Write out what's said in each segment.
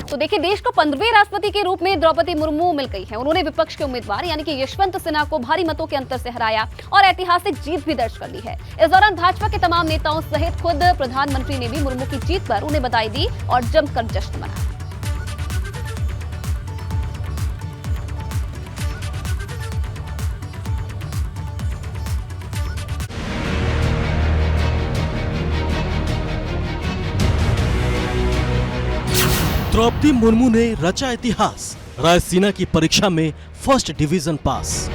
तो देखिए, देश को 15वें राष्ट्रपति के रूप में द्रौपदी मुर्मू मिल गई है। उन्होंने विपक्ष के उम्मीदवार यानी कि यशवंत सिन्हा को भारी मतों के अंतर से हराया और ऐतिहासिक जीत भी दर्ज कर ली है। इस दौरान भाजपा के तमाम नेताओं सहित खुद प्रधानमंत्री ने भी मुर्मू की जीत पर उन्हें बधाई दी और जमकर जश्न मनाया। द्रौपदी मुर्मू ने रचा इतिहास, रायसीना की परीक्षा में फर्स्ट डिवीजन पास।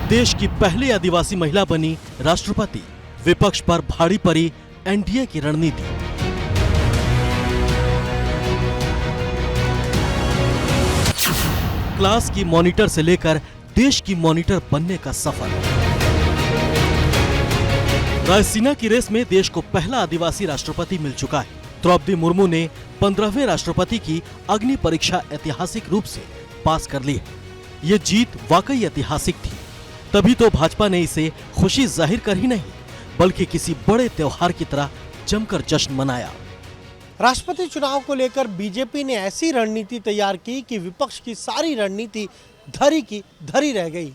देश की पहली आदिवासी महिला बनी राष्ट्रपति, विपक्ष पर भारी पड़ी एनडीए की रणनीति। क्लास की मॉनिटर से लेकर देश की मॉनिटर बनने का सफर। रायसीना की रेस में देश को पहला आदिवासी राष्ट्रपति मिल चुका है। द्रौपदी मुर्मू ने 15वें राष्ट्रपति की अग्नि परीक्षा ऐतिहासिक रूप से पास कर ली है। ये जीत वाकई ऐतिहासिक थी, तभी तो भाजपा ने इसे खुशी जाहिर कर ही नहीं बल्कि किसी बड़े त्योहार की तरह जमकर जश्न मनाया। राष्ट्रपति चुनाव को लेकर बीजेपी ने ऐसी रणनीति तैयार की कि विपक्ष की सारी रणनीति धरी की धरी रह गई।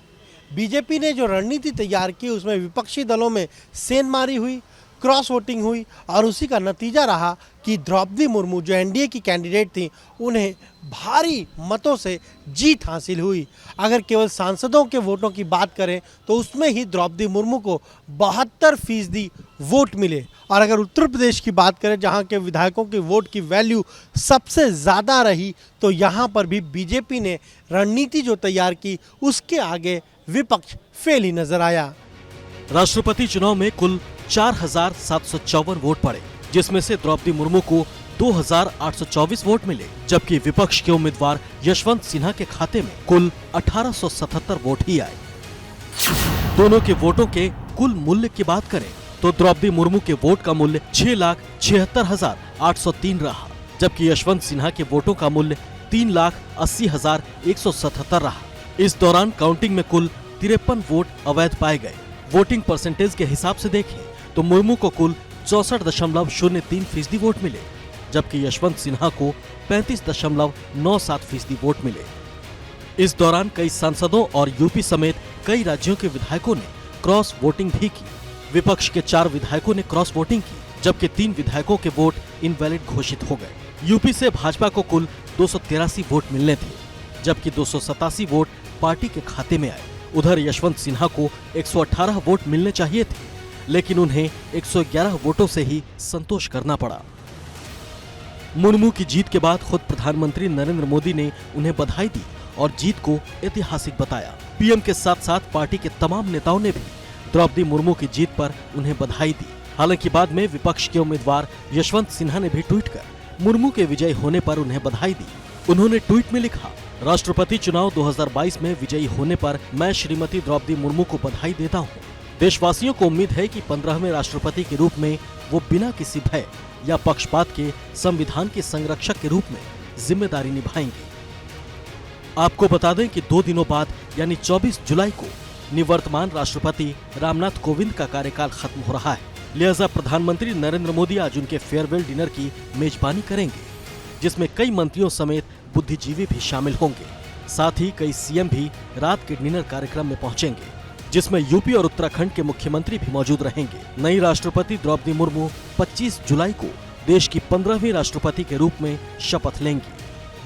बीजेपी ने जो रणनीति तैयार की उसमें विपक्षी दलों में सेंधमारी हुई, क्रॉस वोटिंग हुई और उसी का नतीजा रहा कि द्रौपदी मुर्मू जो एनडीए की कैंडिडेट थी उन्हें भारी मतों से जीत हासिल हुई। अगर केवल सांसदों के वोटों की बात करें तो उसमें ही द्रौपदी मुर्मू को 72% वोट मिले। और अगर उत्तर प्रदेश की बात करें जहां के विधायकों के वोट की वैल्यू सबसे ज़्यादा रही, तो यहां पर भी बीजेपी ने रणनीति जो तैयार की उसके आगे विपक्ष फेल ही नजर आया। राष्ट्रपति चुनाव में कुल 4,754 वोट पड़े, जिसमें से द्रौपदी मुर्मू को 2,824 वोट मिले, जबकि विपक्ष के उम्मीदवार यशवंत सिन्हा के खाते में कुल 1,877 वोट ही आए। दोनों के वोटों के कुल मूल्य की बात करें तो द्रौपदी मुर्मू के वोट का मूल्य 6,76,803 रहा, जबकि यशवंत सिन्हा के वोटों का मूल्य 3,80,177 रहा। इस दौरान काउंटिंग में कुल 53 वोट अवैध पाए गए। वोटिंग परसेंटेज के हिसाब से देखें तो मुर्मू को कुल 64.03% वोट मिले, जबकि यशवंत सिन्हा को 35.97% वोट मिले। इस दौरान कई सांसदों और यूपी समेत कई राज्यों के विधायकों ने क्रॉस वोटिंग भी की। विपक्ष के 4 विधायकों ने क्रॉस वोटिंग की, जबकि 3 विधायकों के वोट इनवैलिड घोषित हो गए। यूपी से भाजपा को कुल 283 वोट मिलने थे, जबकि 287 वोट पार्टी के खाते में आए। उधर यशवंत सिन्हा को 118 वोट मिलने चाहिए थे, लेकिन उन्हें 111 वोटों से ही संतोष करना पड़ा। मुर्मू की जीत के बाद खुद प्रधानमंत्री नरेंद्र मोदी ने उन्हें बधाई दी और जीत को ऐतिहासिक बताया। पीएम के साथ साथ पार्टी के तमाम नेताओं ने भी द्रौपदी मुर्मू की जीत पर उन्हें बधाई दी। हालांकि बाद में विपक्ष के उम्मीदवार यशवंत सिन्हा ने भी ट्वीट कर मुर्मू के विजयी होने पर उन्हें बधाई दी। उन्होंने ट्वीट में लिखा, राष्ट्रपति चुनाव 2022 में विजयी होने पर मैं श्रीमती द्रौपदी मुर्मू को बधाई देता हूं। देशवासियों को उम्मीद है कि 15वें राष्ट्रपति के रूप में वो बिना किसी भय या पक्षपात के संविधान के संरक्षक के रूप में जिम्मेदारी निभाएंगे। आपको बता दें कि 2 दिनों बाद यानी 24 जुलाई को निवर्तमान राष्ट्रपति रामनाथ कोविंद का कार्यकाल खत्म हो रहा है। लिहाजा प्रधानमंत्री नरेंद्र मोदी आज उनके फेयरवेल डिनर की मेजबानी करेंगे, जिसमें कई मंत्रियों समेत बुद्धिजीवी भी शामिल होंगे। साथ ही कई सीएम भी रात के डिनर कार्यक्रम में पहुंचेंगे, जिसमें यूपी और उत्तराखंड के मुख्यमंत्री भी मौजूद रहेंगे। नई राष्ट्रपति द्रौपदी मुर्मू 25 जुलाई को देश की 15वीं राष्ट्रपति के रूप में शपथ लेंगी।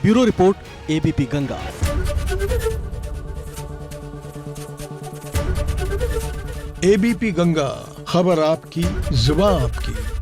Bureau report, ABP Ganga. ABP Ganga, खबर आपकी, जुबान आपकी।